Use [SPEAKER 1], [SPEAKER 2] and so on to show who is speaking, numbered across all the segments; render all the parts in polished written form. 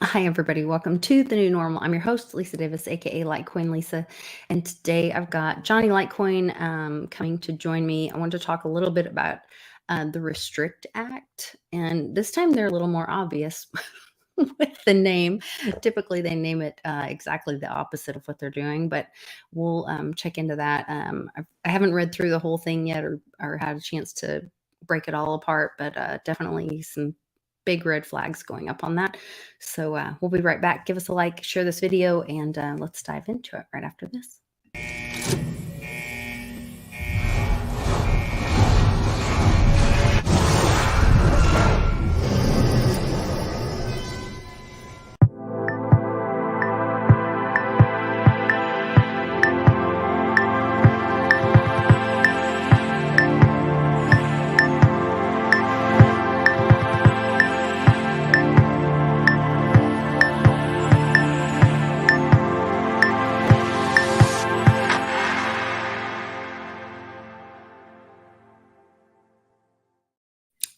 [SPEAKER 1] Hi, everybody. Welcome to the new normal. I'm your host, Lisa Davis, aka Litecoin Lisa. And today I've got Johnny Litecoin coming to join me. I want to talk a little bit about the Restrict Act. And this time they're a little more obvious with the name. Typically, they name it exactly the opposite of what they're doing, but we'll check into that. I haven't read through the whole thing yet or had a chance to break it all apart, but definitely some big red flags going up on that. So we'll be right back. Give us a like, share this video, and let's dive into it right after this.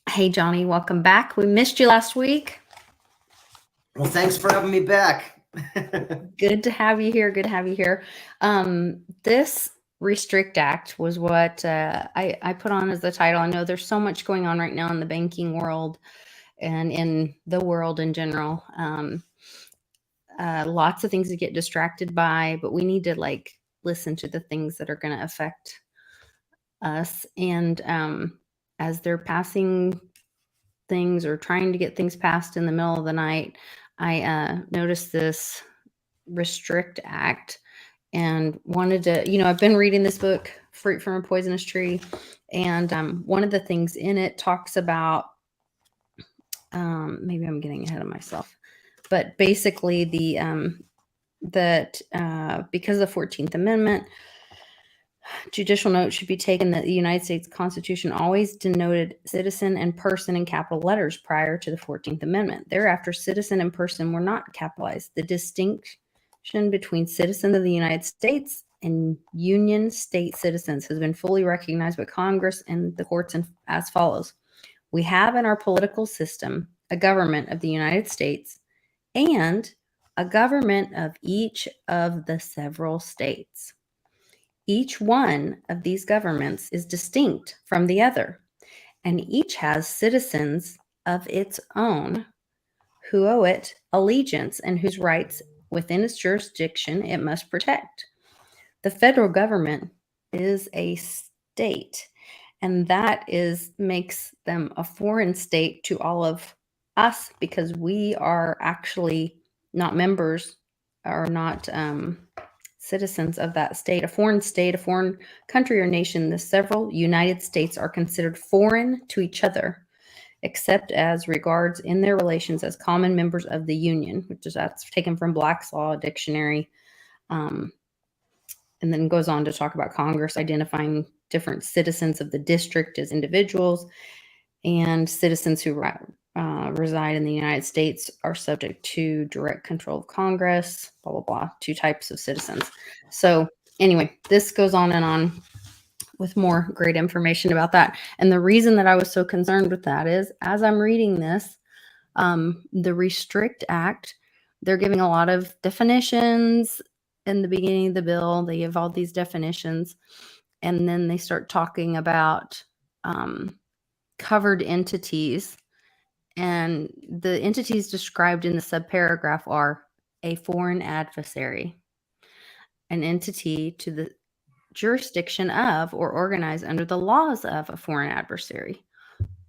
[SPEAKER 1] Hey, Johnny, welcome back. We missed you last week.
[SPEAKER 2] Well, thanks for having me back.
[SPEAKER 1] Good to have you here. Good to have you here. This Restrict Act was what I put on as the title. I know there's so much going on right now in the banking world and in the world in general. Lots of things to get distracted by, but we need to listen to the things that are going to affect us. And as they're passing things or trying to get things passed in the middle of the night, I noticed this Restrict Act and wanted to, I've been reading this book, Fruit from a Poisonous Tree. And one of the things in it talks about, maybe I'm getting ahead of myself, but basically that because of the 14th Amendment, judicial note should be taken that the United States Constitution always denoted citizen and person in capital letters prior to the 14th Amendment. Thereafter, citizen and person were not capitalized. The distinction between citizens of the United States and Union state citizens has been fully recognized by Congress and the courts as follows. We have in our political system a government of the United States and a government of each of the several states. Each one of these governments is distinct from the other, and each has citizens of its own who owe it allegiance and whose rights within its jurisdiction it must protect. The federal government is a state, and that makes them a foreign state to all of us because we are actually not members or not citizens of that state, a foreign country or nation. The several United States are considered foreign to each other, except as regards in their relations as common members of the Union, that's taken from Black's Law Dictionary. And then goes on to talk about Congress identifying different citizens of the district as individuals, and citizens who reside in the United States are subject to direct control of Congress, blah, blah, blah, 2 types of citizens. So anyway, this goes on and on with more great information about that. And the reason that I was so concerned with that is as I'm reading this, the Restrict Act, they're giving a lot of definitions in the beginning of the bill. They give all these definitions, and then they start talking about covered entities. And the entities described in the subparagraph are a foreign adversary, an entity to the jurisdiction of or organized under the laws of a foreign adversary,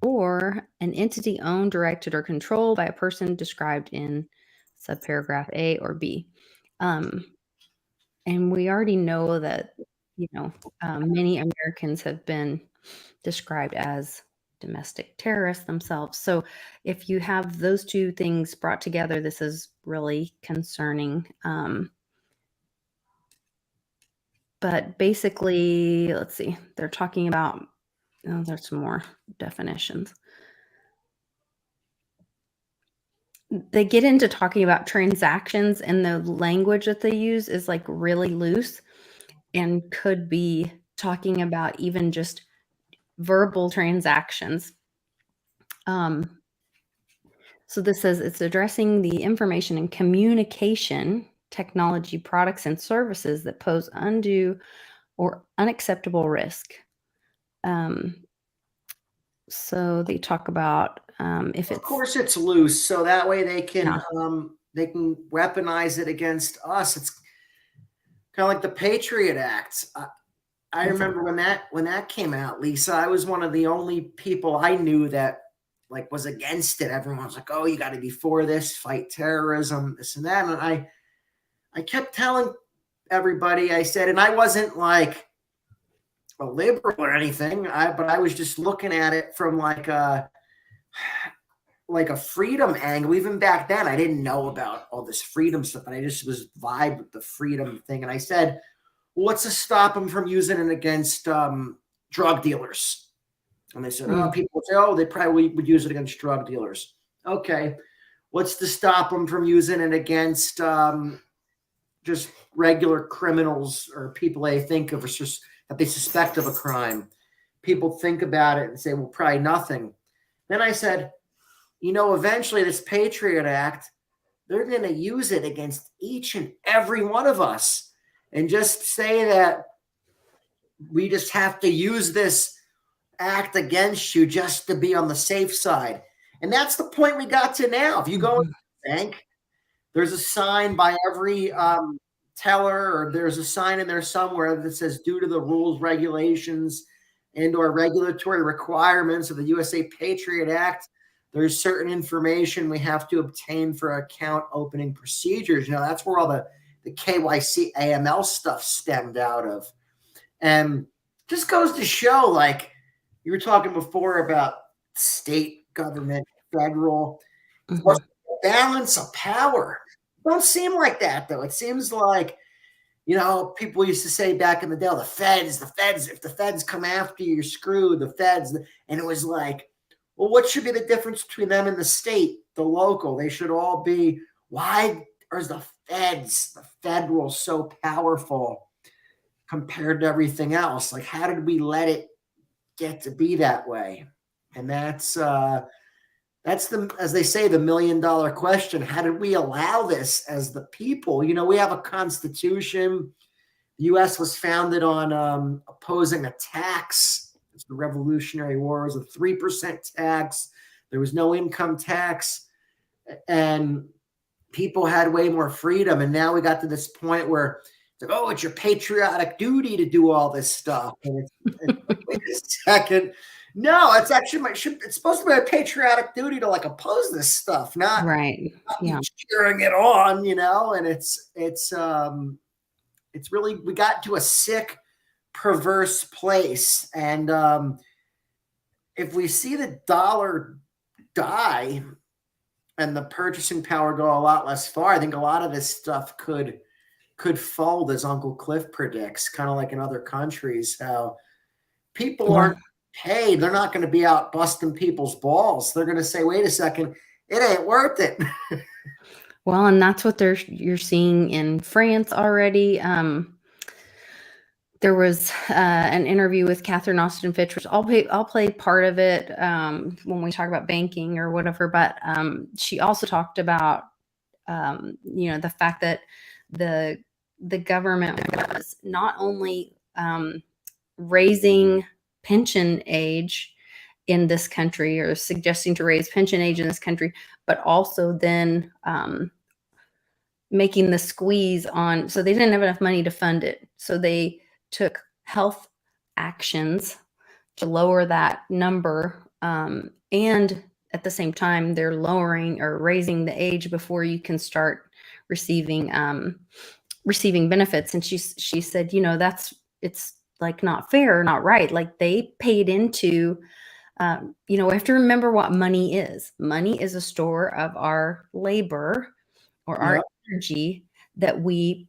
[SPEAKER 1] or an entity owned, directed, or controlled by a person described in subparagraph A or B. And we already know that, many Americans have been described as domestic terrorists themselves. So if you have those 2 things brought together, this is really concerning. But basically, let's see, they're talking about, there's some more definitions. They get into talking about transactions, and the language that they use is really loose and could be talking about even just verbal transactions. So this says it's addressing the information and communication technology products and services that pose undue or unacceptable risk. So they talk about if
[SPEAKER 2] Of
[SPEAKER 1] it's
[SPEAKER 2] course, it's loose, so that way they
[SPEAKER 1] yeah.
[SPEAKER 2] can weaponize it against us. It's kind of like the Patriot Act. I remember when that came out, Lisa. I was one of the only people I knew that like was against it. Everyone was like, "Oh, you got to be for this, fight terrorism, this and that." And I kept telling everybody. I said, and I wasn't like a liberal or anything. But I was just looking at it from like a freedom angle. Even back then, I didn't know about all this freedom stuff, and I just was vibe with the freedom thing. And I said, what's to stop them from using it against drug dealers? And they said, oh, people say, oh, they probably would use it against drug dealers. Okay. What's to stop them from using it against just regular criminals or people they think of as just that they suspect of a crime? People think about it and say, well, probably nothing. Then I said, eventually this Patriot Act, they're going to use it against each and every one of us and just say that we just have to use this act against you just to be on the safe side. And that's the point we got to now. If you go to the bank, there's a sign by every teller, or there's a sign in there somewhere that says, due to the rules, regulations, and or regulatory requirements of the USA Patriot Act, there's certain information we have to obtain for account opening procedures. That's where all the KYC AML stuff stemmed out of. And just goes to show, like you were talking before about state government, federal, balance of power. Don't seem like that, though. It seems like, people used to say back in the day, the feds, if the feds come after you, you're screwed, the feds. And it was like, well, what should be the difference between them and the state, the local? They should all be, why is the feds, the federal, so powerful compared to everything else? Like, how did we let it get to be that way? And that's the, as they say, the $1 million question. How did we allow this as the people? We have a constitution. The U.S. was founded on opposing a tax. It's the Revolutionary War. It was a 3% tax. There was no income tax, and people had way more freedom. And now we got to this point where it's like, oh, it's your patriotic duty to do all this stuff. And it's wait a second. No, it's actually it's supposed to be a patriotic duty to like oppose this stuff, not cheering it on, And it's really, we got to a sick, perverse place. And if we see the dollar die and the purchasing power go a lot less far, I think a lot of this stuff could fold, as Uncle Cliff predicts, kind of like in other countries, how people aren't paid. They're not going to be out busting people's balls. They're going to say, wait a second, it ain't worth it.
[SPEAKER 1] Well, and that's what you're seeing in France already. There was an interview with Catherine Austin Fitch, which I'll play part of it when we talk about banking or whatever. But she also talked about the fact that the government was not only raising pension age in this country, or suggesting to raise pension age in this country, but also then making the squeeze on, so they didn't have enough money to fund it. So they took health actions to lower that number. And at the same time, they're lowering or raising the age before you can start receiving benefits. And she said, it's like not fair, not right. Like they paid into, we have to remember what money is. Money is a store of our labor or our energy that we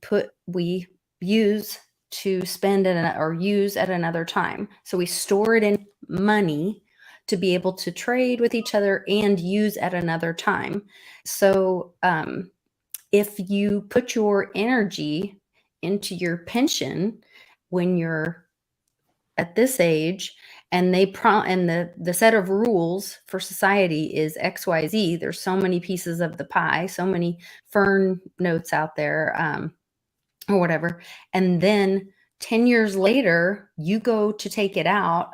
[SPEAKER 1] use to spend or use at another time. So we store it in money to be able to trade with each other and use at another time. So if you put your energy into your pension when you're at this age, and the set of rules for society is XYZ. There's so many pieces of the pie, so many fern notes out there, or whatever. And then 10 years later, you go to take it out.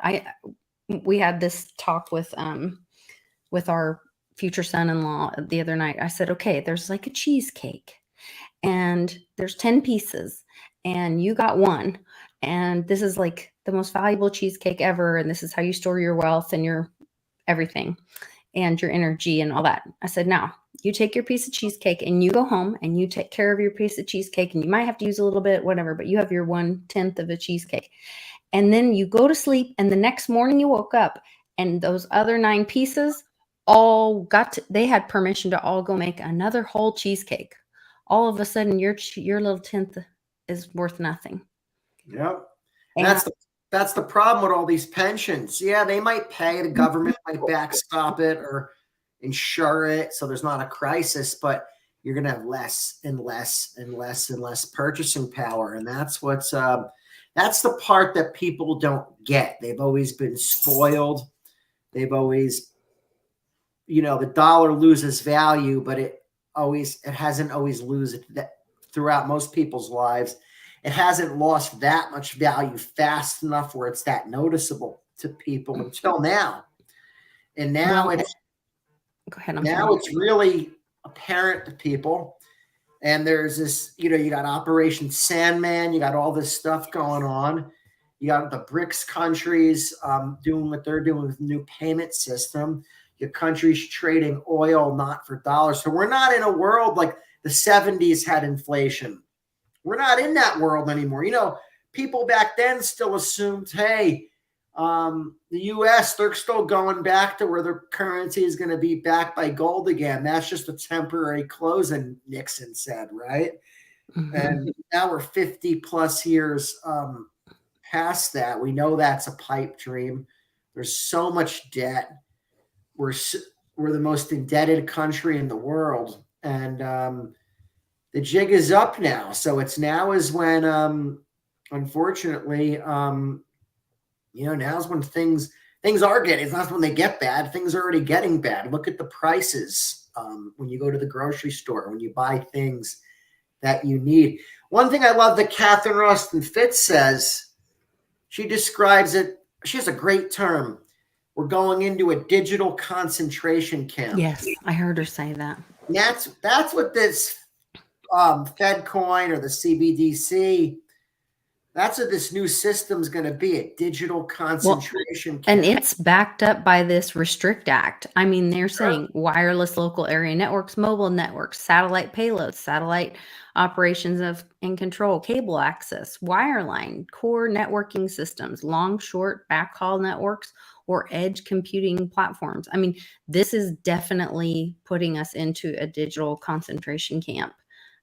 [SPEAKER 1] We had this talk with our future son-in-law the other night. I said, okay, there's like a cheesecake and there's 10 pieces and you got one. And this is like the most valuable cheesecake ever. And this is how you store your wealth and your everything and your energy and all that. I said, now you take your piece of cheesecake and you go home and you take care of your piece of cheesecake, and you might have to use a little bit, whatever, but you have your 1/10 of a cheesecake. And then you go to sleep, and the next morning you woke up and those other 9 pieces they had permission to all go make another whole cheesecake. All of a sudden your little 10th is worth nothing.
[SPEAKER 2] Yep. And that's the problem with all these pensions. Yeah, they might pay, the government might backstop it or insure it so there's not a crisis, but you're going to have less and less and less and less purchasing power. And that's that's the part that people don't get. They've always been spoiled. They've always, the dollar loses value, but it hasn't always lose that throughout most people's lives. It hasn't lost that much value fast enough where it's that noticeable to people until now. And now
[SPEAKER 1] go ahead.
[SPEAKER 2] It's really apparent to people. And there's this, you got Operation Sandman, you got all this stuff going on. You got the BRICS countries doing what they're doing with the new payment system. Your countries trading oil not for dollars. So we're not in a world like the 70s had inflation. We're not in that world anymore. People back then still assumed, hey, the U.S., they're still going back to where their currency is going to be backed by gold again. That's just a temporary closing, Nixon said, right? Mm-hmm. And now we're 50 plus years past that. We know that's a pipe dream. There's so much debt. We're the most indebted country in the world. And the jig is up now. So now is when, unfortunately, now's when things are getting, it's not when they get bad. Things are already getting bad. Look at the prices when you go to the grocery store, when you buy things that you need. One thing I love that Catherine Austin Fitz says, she describes it, she has a great term. We're going into a digital concentration camp.
[SPEAKER 1] Yes, I heard her say that.
[SPEAKER 2] And that's what this Fed coin or the CBDC, that's what this new system's going to be, a digital concentration camp.
[SPEAKER 1] And it's backed up by this Restrict Act. I mean, they're saying wireless local area networks, mobile networks, satellite payloads, satellite operations and control, cable access, wireline, core networking systems, long, short, backhaul networks, or edge computing platforms. I mean, this is definitely putting us into a digital concentration camp.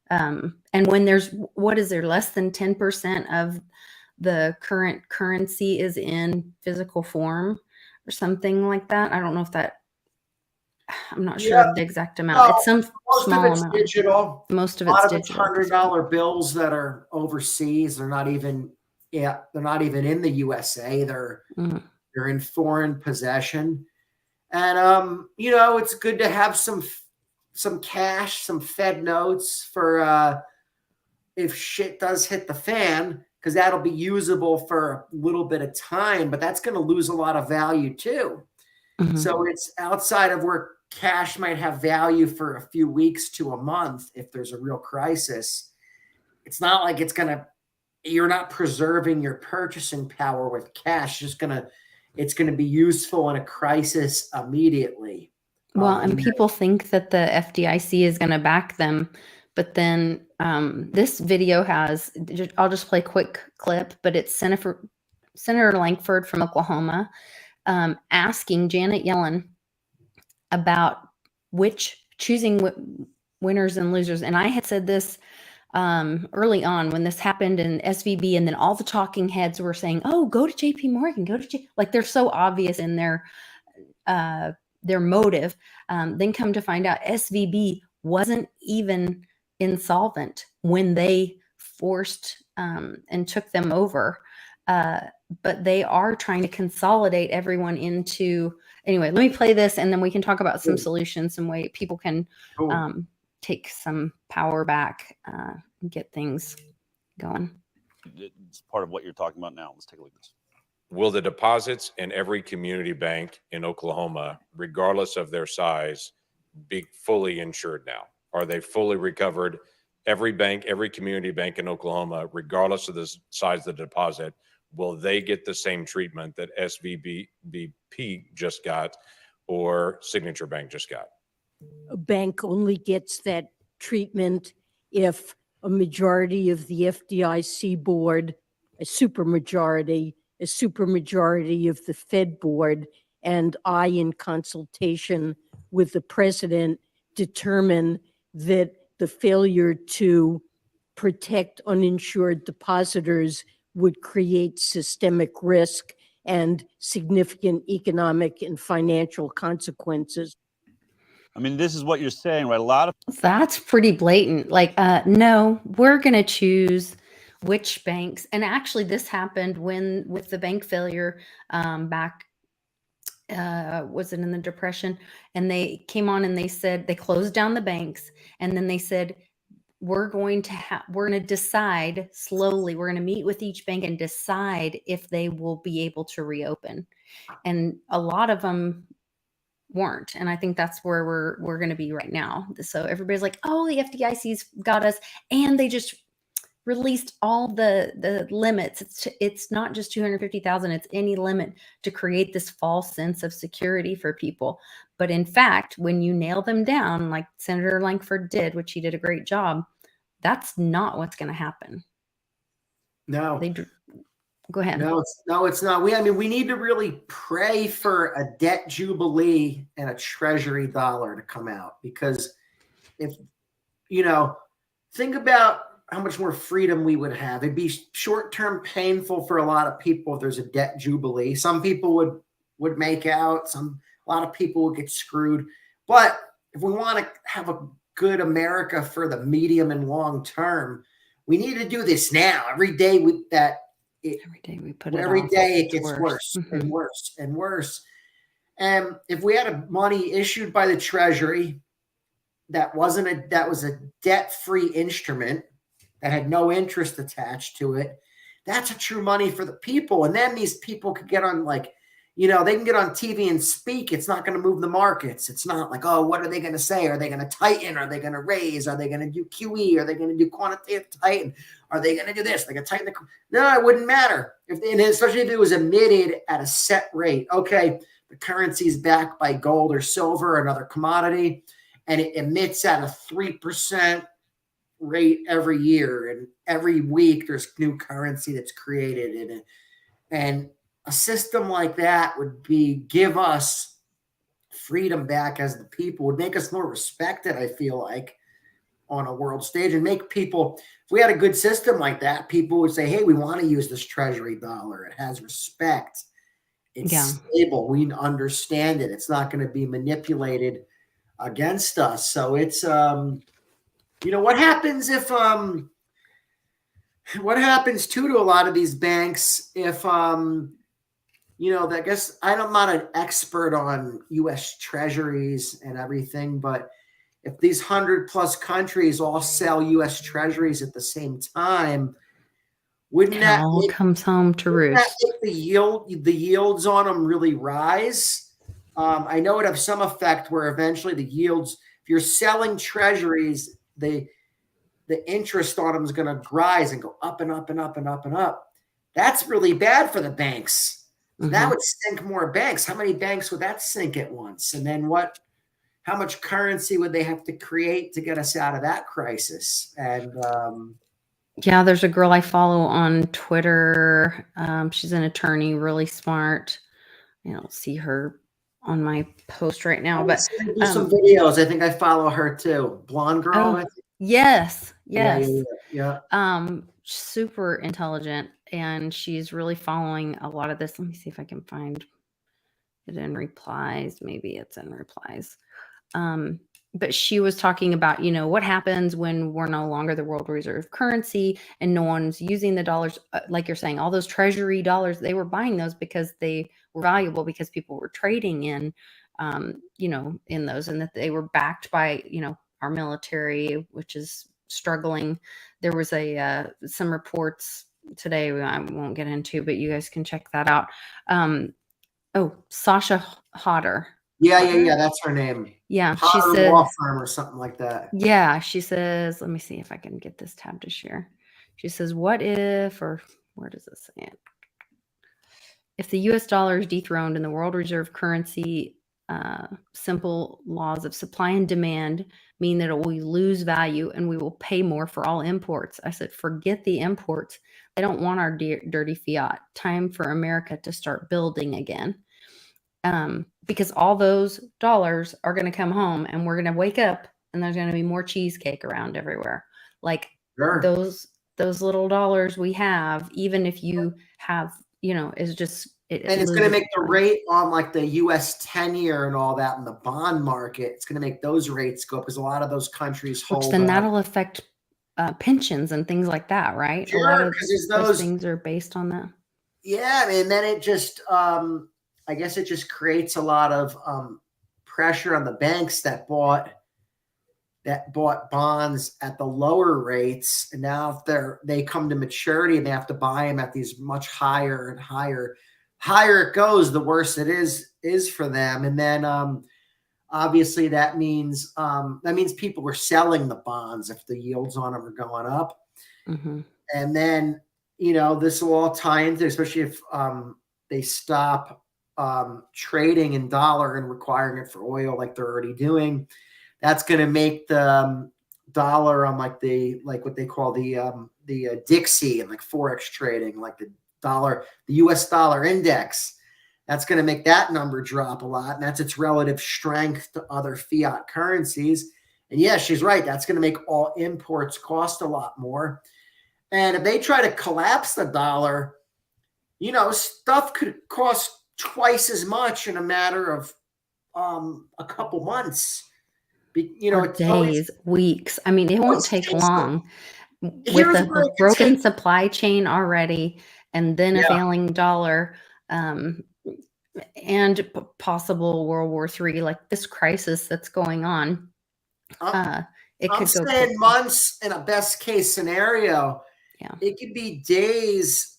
[SPEAKER 1] And when less than 10% of the current currency is in physical form or something like that. I don't know if I'm not sure of the exact amount. It's some small amount.
[SPEAKER 2] Digital.
[SPEAKER 1] Most of it's digital.
[SPEAKER 2] $100 bills that are overseas. They're not even in the USA. They're in foreign possession. And, it's good to have some cash, some Fed notes for if shit does hit the fan, because that'll be usable for a little bit of time, but that's going to lose a lot of value too. Mm-hmm. So it's outside of where cash might have value for a few weeks to a month if there's a real crisis. It's not like you're not preserving your purchasing power with cash. It's going to be useful in a crisis immediately.
[SPEAKER 1] Well, and people think that the FDIC is going to back them, but then this video I'll just play a quick clip, but it's Senator Lankford from Oklahoma asking Janet Yellen about choosing winners and losers. And I had said this early on when this happened in SVB, and then all the talking heads were saying, oh, go to JP Morgan, like they're so obvious in their motive. Then come to find out SVB wasn't even insolvent when they forced and took them over. But they are trying to consolidate everyone into. Anyway, let me play this, and then we can talk about some solutions, some way people can take some power back and get things going.
[SPEAKER 3] It's part of what you're talking about now. Let's take a look at this.
[SPEAKER 4] Will the deposits in every community bank in Oklahoma, regardless of their size, be fully insured now? Are they fully recovered? Every bank, every community bank in Oklahoma, regardless of the size of the deposit, will they get the same treatment that SVBP just got or Signature Bank just got?
[SPEAKER 5] A bank only gets that treatment if a majority of the FDIC board, a supermajority of the Fed board, and I, in consultation with the president, determine that the failure to protect uninsured depositors would create systemic risk and significant economic and financial consequences.
[SPEAKER 3] I mean, this is what you're saying, right? A lot of
[SPEAKER 1] That's pretty blatant. Like, no, we're going to choose which banks. And actually, this happened with the bank failure back. Was it in the Depression? And they came on and they said they closed down the banks, and then they said we're going to decide slowly. We're going to meet with each bank and decide if they will be able to reopen. And a lot of them weren't. And I think that's where we're going to be right now. So everybody's like, oh, the FDIC's got us. And they just released all the limits. It's not just 250,000. It's any limit to create this false sense of security for people. But in fact, when you nail them down, like Senator Lankford did, which he did a great job, that's not what's going to happen.
[SPEAKER 2] No.
[SPEAKER 1] Go ahead.
[SPEAKER 2] No, it's not. We need to really pray for a debt jubilee and a treasury dollar to come out, because if, think about how much more freedom we would have. It'd be short-term painful for a lot of people if there's a debt jubilee. Some people would make out. A lot of people would get screwed. But if we want to have a good America for the medium and long term, we need to do this now. Every day we put it every day it gets worse and worse and worse. And if we had money issued by the Treasury that was a debt-free instrument that had no interest attached to it, that's a true money for the people. And then these people could get on, they can get on TV and speak. It's not going to move the markets. It's not like, oh, what are they going to say? Are they going to tighten? Are they going to raise? Are they going to do QE? Are they going to do quantitative tighten? Are they going to do this? They going to tighten No, it wouldn't matter. Especially if it was emitted at a set rate. Okay, the currency is backed by gold or silver, another commodity, and it emits at a 3% rate every year. And every week there's new currency that's created in it. And a system like that would give us freedom back as the people, would make us more respected, I feel like, on a world stage, and make people, if we had a good system like that, people would say, hey, we want to use this treasury dollar. It has respect. It's stable. We understand it. It's not going to be manipulated against us. So it's, what happens if, what happens to a lot of these banks if, I guess I'm not an expert on U.S. treasuries and everything, but if these 100+ countries all sell U.S. treasuries at the same time, wouldn't that
[SPEAKER 1] all comes home to roost?
[SPEAKER 2] The yields on them really rise? I know it has some effect where eventually the yields, if you're selling treasuries, the interest on them is going to rise and go up and up and up and up and up. That's really bad for the banks. That would sink more banks. How many banks would that sink at once? And then how much currency would they have to create to get us out of that crisis? And
[SPEAKER 1] there's a girl I follow on Twitter. She's an attorney, really smart. I don't see her on my post right now, but
[SPEAKER 2] do some videos. I think I follow her too. Blonde girl.
[SPEAKER 1] Oh, yes.
[SPEAKER 2] Yeah.
[SPEAKER 1] Super intelligent, and she's really following a lot of this. Let me see if I can find it in replies. Maybe it's in replies. but she was talking about, what happens when we're no longer the world reserve currency and no one's using the dollars. Like you're saying, all those treasury dollars, they were buying those because they were valuable because people were trading in, in those, and that they were backed by, our military, which is struggling. There was some reports today I won't get into, but you guys can check that out. Sasha Hodder.
[SPEAKER 2] Yeah. That's her name.
[SPEAKER 1] Yeah, she
[SPEAKER 2] Potter
[SPEAKER 1] says
[SPEAKER 2] Law Firm or something like that.
[SPEAKER 1] Yeah, she says, let me see if I can get this tab to share. She says, what if, or where does this say it? If the US dollar is dethroned and the world reserve currency, simple laws of supply and demand mean that it will lose value and we will pay more for all imports. I said, forget the imports. They don't want our dirty fiat. Time for America to start building again. Because all those dollars are going to come home and we're going to wake up and there's going to be more cheesecake around everywhere. Like
[SPEAKER 2] Sure.
[SPEAKER 1] those little dollars we have, even if you have, is just,
[SPEAKER 2] and it's going to make the rate on like the US 10-year and all that in the bond market. It's going to make those rates go up because a lot of those countries hold.
[SPEAKER 1] Which then that'll affect pensions and things like that, right?
[SPEAKER 2] Sure,
[SPEAKER 1] a lot of
[SPEAKER 2] those
[SPEAKER 1] things are based on that.
[SPEAKER 2] Yeah, and then it just, I guess it just creates a lot of pressure on the banks that bought bonds at the lower rates, and now if they come to maturity and they have to buy them at these much higher and higher it goes, the worse it is for them. And then obviously that means people are selling the bonds if the yields on them are going up.
[SPEAKER 1] Mm-hmm.
[SPEAKER 2] And then this will all tie into, especially if they stop trading in dollar and requiring it for oil like they're already doing. That's going to make the dollar on like what they call the Dixie and like Forex trading, like the US dollar index. That's going to make that number drop a lot. And that's its relative strength to other fiat currencies. And yeah, she's right. That's going to make all imports cost a lot more. And if they try to collapse the dollar, stuff could cost twice as much in a matter of a couple months.
[SPEAKER 1] Or days, weeks. I mean, it won't take long. With the broken supply chain already, and then a failing dollar, and possible World War III, like this crisis that's going on. It could go
[SPEAKER 2] saying months in a best case scenario.
[SPEAKER 1] Yeah,
[SPEAKER 2] it could be days.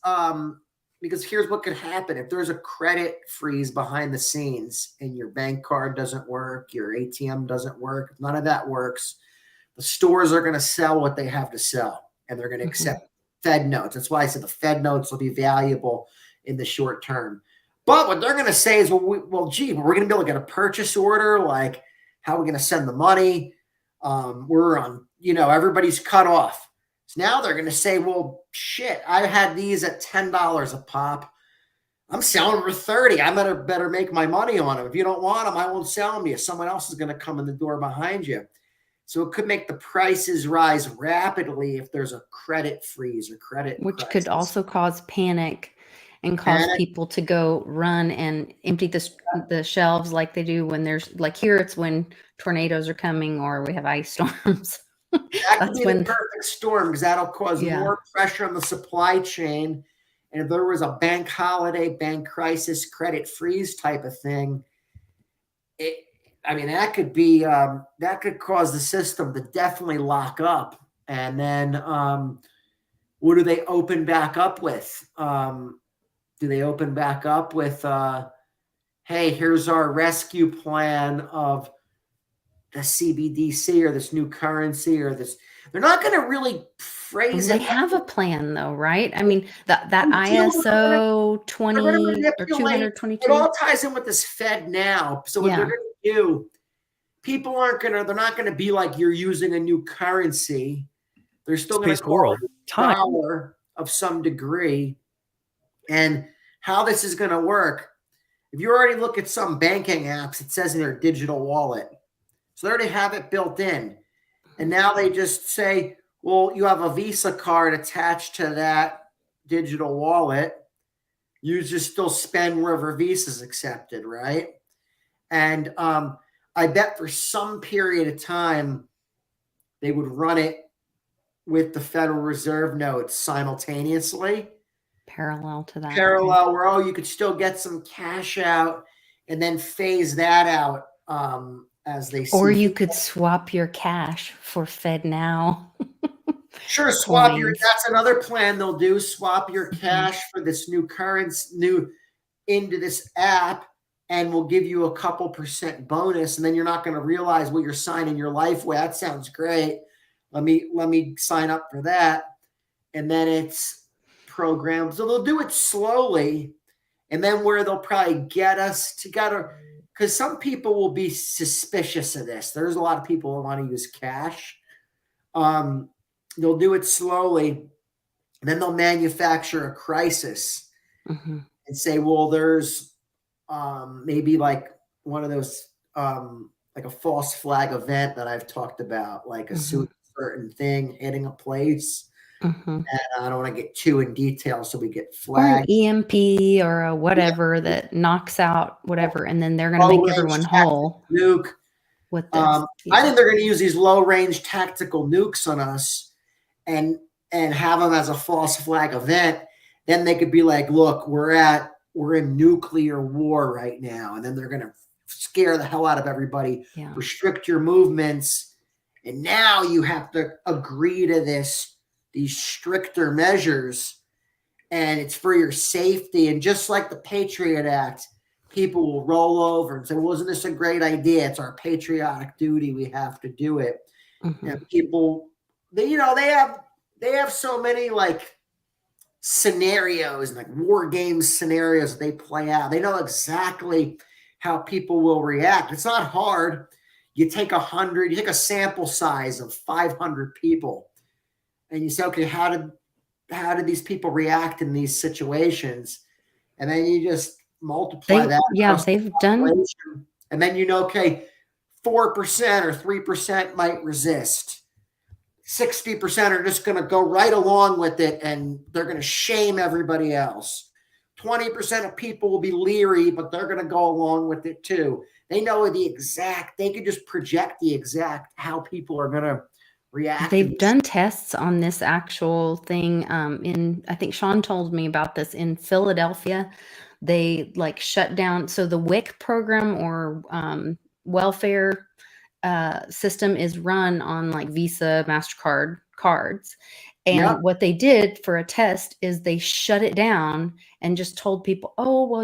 [SPEAKER 2] Because here's what could happen. If there's a credit freeze behind the scenes and your bank card doesn't work, your ATM doesn't work, if none of that works, the stores are going to sell what they have to sell, and they're going to accept Fed notes. That's why I said the Fed notes will be valuable in the short term. But what they're going to say is, we're going to be able to get a purchase order. Like, how are we going to send the money? We're on, everybody's cut off. So now they're going to say, well, shit, I had these at $10 a pop. I'm selling them for 30. I better make my money on them. If you don't want them, I won't sell them to you. Someone else is going to come in the door behind you. So it could make the prices rise rapidly if there's a credit freeze or credit
[SPEAKER 1] which
[SPEAKER 2] crisis.
[SPEAKER 1] Could also cause panic and cause people to go run and empty the shelves like they do when there's, like here, it's when tornadoes are coming or we have ice storms.
[SPEAKER 2] That could be the perfect storm, because that'll cause more pressure on the supply chain. And if there was a bank holiday, bank crisis, credit freeze type of thing, that could be that could cause the system to definitely lock up. And then what do they open back up with? Do they open back up with, hey, here's our rescue plan of the CBDC or this new currency or this? They're not going to really phrase it.
[SPEAKER 1] They have a plan though, right? I mean, that ISO 20 or 222.
[SPEAKER 2] It all ties in with this Fed now. So what they're going to do, they're not going to be like, you're using a new currency. They're still going to call it dollar of some degree. And how this is going to work, if you already look at some banking apps, it says in their digital wallet. So they already have it built in. And now they just say, well, you have a Visa card attached to that digital wallet. You just still spend wherever Visa is accepted, right? And I bet for some period of time, they would run it with the Federal Reserve notes simultaneously.
[SPEAKER 1] Parallel to that.
[SPEAKER 2] Parallel where, oh, you could still get some cash out and then phase that out as they see.
[SPEAKER 1] Or you
[SPEAKER 2] fit.
[SPEAKER 1] could swap your cash for Fed Now.
[SPEAKER 2] Sure, swap your,
[SPEAKER 1] coins.
[SPEAKER 2] that's another plan they'll do. Swap your
[SPEAKER 1] Mhm.
[SPEAKER 2] cash for this new currency, into this app, and we'll give you a couple % bonus, and then you're not going to realize what you're signing your life with. That sounds great. Let me sign up for that. And then it's programmed. So they'll do it slowly, and then where they'll probably get us together, because some people will be suspicious of this. There's a lot of people who want to use cash. They'll do it slowly, and then they'll manufacture a crisis
[SPEAKER 1] Mm-hmm.
[SPEAKER 2] and say, well, there's maybe like one of those like a false flag event that I've talked about, like a certain thing hitting a place.
[SPEAKER 1] Mm-hmm.
[SPEAKER 2] And I don't want to get too in detail, so we get
[SPEAKER 1] Or an
[SPEAKER 2] flagged.
[SPEAKER 1] EMP or a whatever that knocks out whatever, and then they're going to make everyone whole
[SPEAKER 2] Nuke.
[SPEAKER 1] with this.
[SPEAKER 2] I think they're going to use these low-range tactical nukes on us and have them as a false flag event. Then they could be like, look, we're in nuclear war right now. And then they're going to scare the hell out of everybody,
[SPEAKER 1] Yeah.
[SPEAKER 2] restrict your movements. And now you have to agree to these stricter measures, and it's for your safety. And just like the Patriot Act, people will roll over and say, wasn't this a great idea? It's our patriotic duty. We have to do it.
[SPEAKER 1] Mm-hmm.
[SPEAKER 2] And people, they have so many like scenarios, like war games scenarios that they play out. They know exactly how people will react. It's not hard. You take a sample size of 500 people, and you say, okay, how did these people react in these situations? And then you just multiply that.
[SPEAKER 1] Yeah, they've done.
[SPEAKER 2] And then okay, 4% or 3% might resist. 60% are just going to go right along with it, and they're going to shame everybody else. 20% of people will be leery, but they're going to go along with it too. They know they could just project the exact how people are going to react.
[SPEAKER 1] They've done tests on this actual thing. I think Sean told me about this in Philadelphia. They like shut down. So the WIC program or welfare system is run on like Visa, MasterCard cards. And what they did for a test is they shut it down and just told people, oh, well,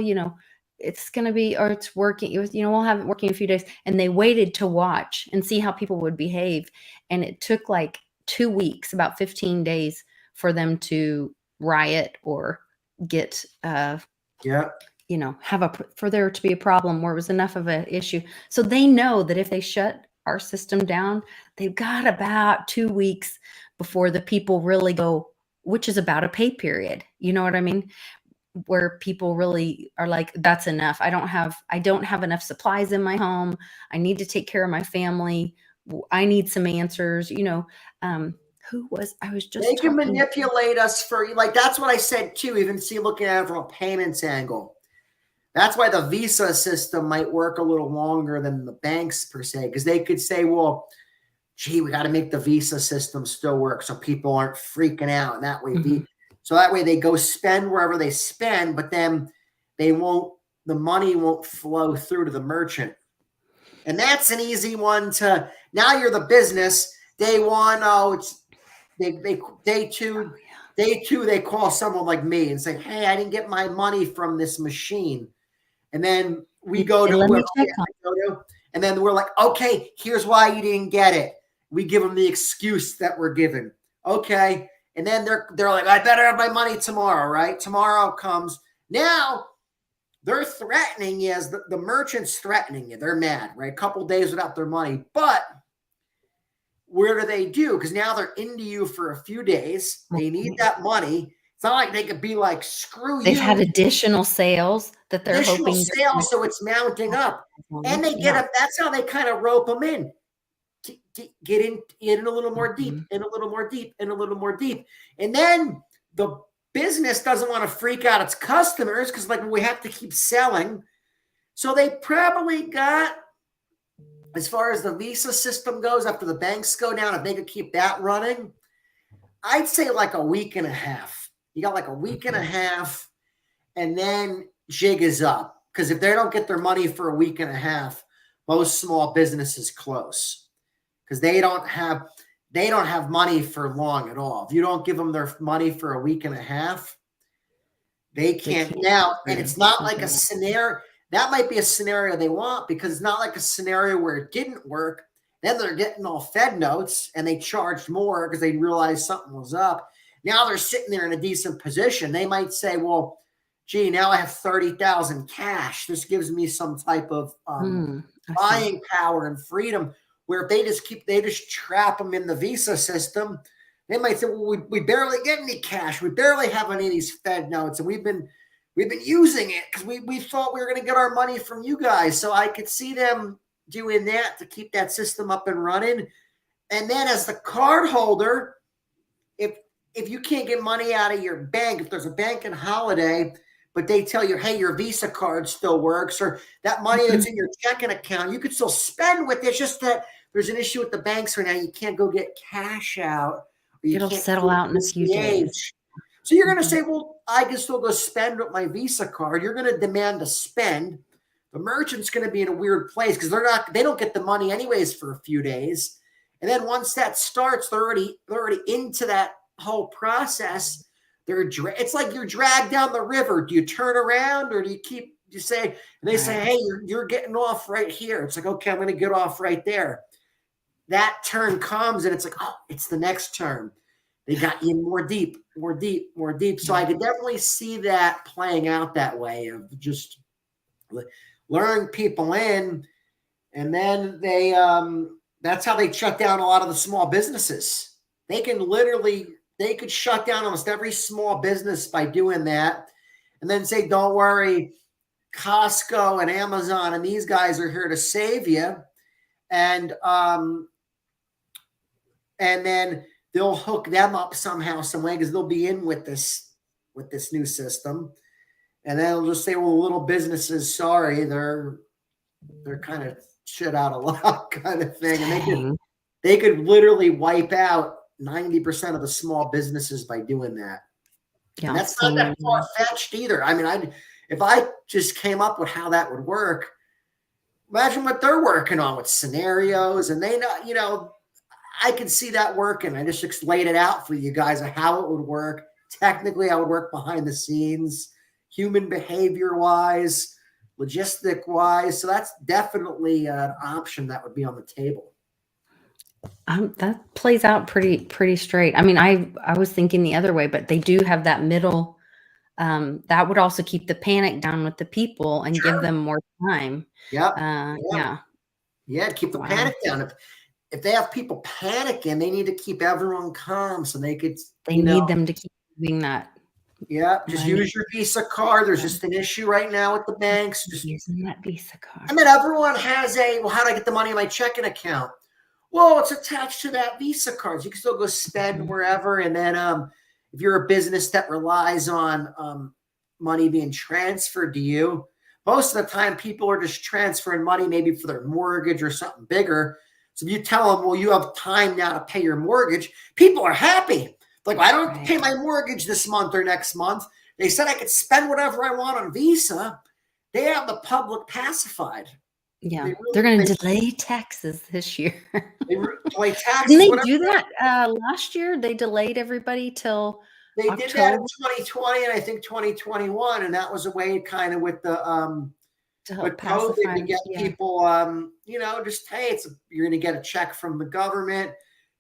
[SPEAKER 1] it's going to be, or it's working, we'll have it working in a few days. And they waited to watch and see how people would behave. And it took like 2 weeks, about 15 days for them to riot or get, for there to be a problem where it was enough of an issue. So they know that if they shut our system down, they've got about 2 weeks before the people really go, which is about a pay period. You know what I mean? Where people really are like, that's enough. I don't have enough supplies in my home. I need to take care of my family. I need some answers. I was just
[SPEAKER 2] they can manipulate us for like, that's what I said too, even looking at it from a payments angle. That's why the Visa system might work a little longer than the banks per se, because they could say, well, gee, we got to make the Visa system still work so people aren't freaking out. And that way, so that way they go spend wherever they spend, but then the money won't flow through to the merchant. And that's an easy one to, now you're the business. Day one, day two, they call someone like me and say, hey, I didn't get my money from this machine. And then we go to and then we're like, okay, here's why you didn't get it. We give them the excuse that we're given. Okay. And then they're like, I better have my money tomorrow, right? Tomorrow comes. Now they're threatening you, as the merchant's threatening you. They're mad, right? A couple days without their money. But where do they do? Because now they're into you for a few days. They need that money. It's not like they could be like, screw you.
[SPEAKER 1] They've had additional sales that they're hoping.
[SPEAKER 2] Sales, so it's mounting up. And they get up. That's how they kind of rope them in. Get in a little more deep, in a little more deep, in a little more deep. And then the business doesn't want to freak out its customers because, like, we have to keep selling. So they probably got as far as the Visa system goes, after the banks go down, if they could keep that running, I'd say like a week and a half. You got like a week and a half, and then jig is up. Because if they don't get their money for a week and a half, most small businesses close because they don't have money for long at all. If you don't give them their money for a week and a half, they can't now. And it's not like a scenario. That might be a scenario they want because it's not like a scenario where it didn't work. Then they're getting all Fed notes and they charged more because they realized something was up. Now they're sitting there in a decent position. They might say, well, gee, now I have 30,000 cash. This gives me some type of buying power and freedom, where if they just trap them in the Visa system, they might say, well, we barely get any cash. We barely have any of these Fed notes. And we've been using it because we thought we were going to get our money from you guys. So I could see them doing that to keep that system up and running. And then as the card holder, if you can't get money out of your bank, if there's a banking holiday, but they tell you, hey, your Visa card still works, or that money that's in your checking account, you could still spend with it. It's just that there's an issue with the banks right now. You can't go get cash out.
[SPEAKER 1] It'll settle out in a few days.
[SPEAKER 2] So you're going to say, well, I can still go spend with my Visa card. You're going to demand to spend. The merchant's going to be in a weird place because they don't get the money anyways for a few days. And then once that starts, they're already into that whole process. It's like you're dragged down the river. Do you turn around or do you say, and they say, hey, you're getting off right here. It's like, okay, I'm going to get off right there. That turn comes and it's like, oh, it's the next turn. They got you more deep. So I could definitely see that playing out that way of just luring people in. And then that's how they shut down a lot of the small businesses. They could shut down almost every small business by doing that. And then say, don't worry, Costco and Amazon and these guys are here to save you. And then they'll hook them up somehow, some way, because they'll be in with this new system. And then they'll just say, well, little businesses, sorry, they're kind of shit out of luck kind of thing. And they could literally wipe out 90% of the small businesses by doing that. Yeah, and that's not that far-fetched either. I mean, if I just came up with how that would work, imagine what they're working on with scenarios, and they know, I could see that working. I just laid it out for you guys of how it would work. Technically, I would work behind the scenes, human behavior-wise, logistic-wise. So that's definitely an option that would be on the table.
[SPEAKER 1] That plays out pretty straight. I mean, I was thinking the other way, but they do have that middle. That would also keep the panic down with the people and give them more time.
[SPEAKER 2] Yep.
[SPEAKER 1] Yeah.
[SPEAKER 2] Keep the panic down. If they have people panicking, they need to keep everyone calm so they could.
[SPEAKER 1] They need them to keep doing that.
[SPEAKER 2] Yeah, just use your Visa card. There's just an issue right now with the banks. Just
[SPEAKER 1] using that Visa card.
[SPEAKER 2] And then everyone has well, how do I get the money in my checking account? Well, it's attached to that Visa card. So you can still go spend wherever. And then if you're a business that relies on money being transferred to you, most of the time people are just transferring money maybe for their mortgage or something bigger. So if you tell them, well, you have time now to pay your mortgage, people are happy. Like, I don't have to pay my mortgage this month or next month. They said I could spend whatever I want on Visa. They have the public pacified.
[SPEAKER 1] Yeah, they're going to delay taxes this year.
[SPEAKER 2] They delay taxes.
[SPEAKER 1] Didn't they do that last year? They delayed everybody till
[SPEAKER 2] They
[SPEAKER 1] October.
[SPEAKER 2] did that in 2020 and I think 2021, and that was a way kind of with the COVID to get people, just hey, you're going to get a check from the government.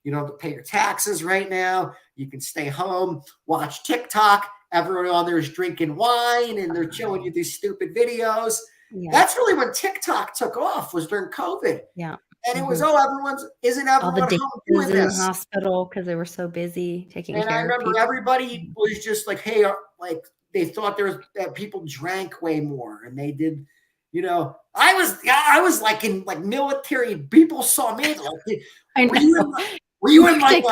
[SPEAKER 2] You don't have to pay your taxes right now. You can stay home, watch TikTok. Everyone on there is drinking wine and they're showing you these stupid videos. Yeah. That's really when TikTok took off, was during COVID.
[SPEAKER 1] Yeah.
[SPEAKER 2] And it was, isn't everyone home doing this?
[SPEAKER 1] In the hospital because they were so busy taking care of people.
[SPEAKER 2] And I remember everybody was just like, hey, they thought that people drank way more, and they did, I was like in military. People saw me. Like,
[SPEAKER 1] I know.
[SPEAKER 2] were you in like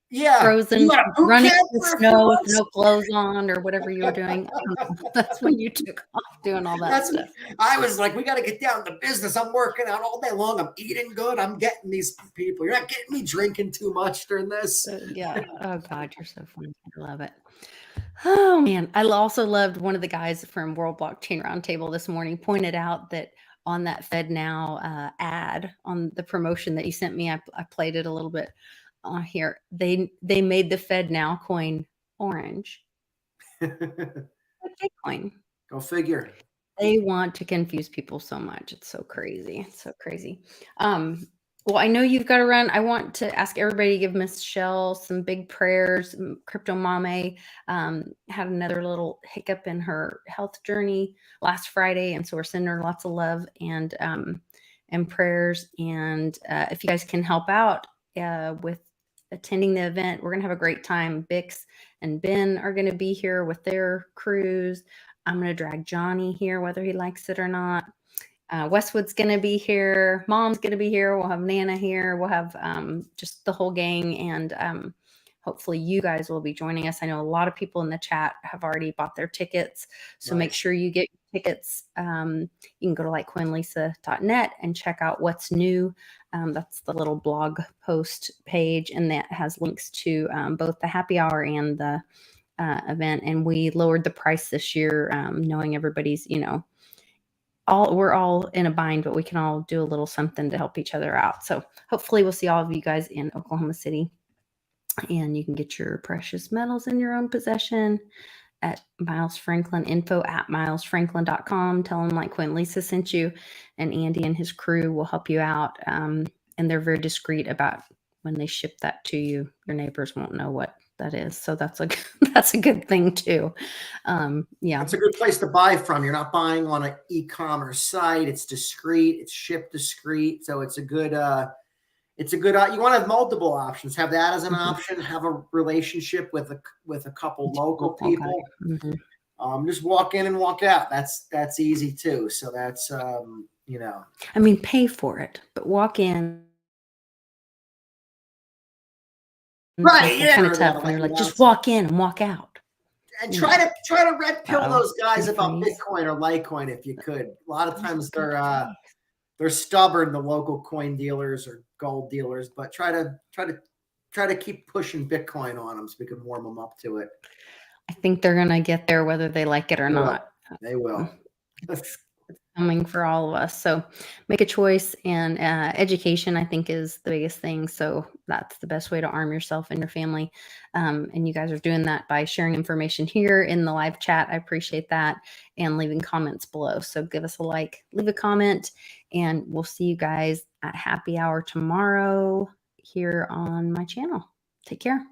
[SPEAKER 2] Yeah.
[SPEAKER 1] frozen,
[SPEAKER 2] You got a boot
[SPEAKER 1] running
[SPEAKER 2] camp
[SPEAKER 1] in the
[SPEAKER 2] for a few
[SPEAKER 1] snow with
[SPEAKER 2] months?
[SPEAKER 1] no clothes on or whatever you were doing. I don't know. That's when you took off doing all that
[SPEAKER 2] That's
[SPEAKER 1] stuff.
[SPEAKER 2] I was like, we got to get down to business. I'm working out all day long. I'm eating good. I'm getting these people. You're not getting me drinking too much during this.
[SPEAKER 1] Yeah. Oh God, you're so funny. I love it. Oh man, I also loved one of the guys from World Blockchain Roundtable this morning pointed out that on that Fed Now ad on the promotion that you sent me, I played it a little bit here. They made the Fed Now coin orange, like Bitcoin.
[SPEAKER 2] Go figure.
[SPEAKER 1] They want to confuse people so much. It's so crazy. It's so crazy. Well, I know you've got to run. I want to ask everybody to give Michelle some big prayers. Crypto Mame had another little hiccup in her health journey last Friday, and so we're sending her lots of love and prayers. And if you guys can help out with attending the event, we're gonna have a great time. Bix and Ben are gonna be here with their crews. I'm going to drag Johnny here, whether he likes it or not. Westwood's going to be here. Mom's going to be here. We'll have Nana here. We'll have just the whole gang. And hopefully you guys will be joining us. I know a lot of people in the chat have already bought their tickets. So make sure you get your tickets. You can go to litecoinlisa.net and check out what's new. That's the little blog post page. And that has links to both the happy hour and the event, and we lowered the price this year, knowing everybody's, we're all in a bind, but we can all do a little something to help each other out. So hopefully we'll see all of you guys in Oklahoma City, and you can get your precious metals in your own possession at Miles Franklin, info@milesfranklin.com. Tell them Litecoin Lisa sent you, and Andy and his crew will help you out. And they're very discreet about when they ship that to you. Your neighbors won't know what that is. So that's a good thing too. Yeah.
[SPEAKER 2] It's a good place to buy from. You're not buying on an e-commerce site. It's discreet. It's shipped discreet. So it's a good, you want to have multiple options. Have that as an option. Have a relationship with a couple local people. Just walk in and walk out. That's easy too. So that's,
[SPEAKER 1] I mean, pay for it, but walk in.
[SPEAKER 2] Right, yeah.
[SPEAKER 1] Kind of tough. And they're like, just walk in and walk out.
[SPEAKER 2] And try to red pill those guys about Bitcoin or Litecoin if you could. A lot of times they're stubborn, the local coin dealers or gold dealers, but try to keep pushing Bitcoin on them so we can warm them up to it.
[SPEAKER 1] I think they're gonna get there whether they like it or not.
[SPEAKER 2] They will.
[SPEAKER 1] It's coming for all of us. So make a choice, and education, I think, is the biggest thing. So that's the best way to arm yourself and your family. And you guys are doing that by sharing information here in the live chat. I appreciate that, and leaving comments below. So give us a like, leave a comment, and we'll see you guys at happy hour tomorrow here on my channel. Take care.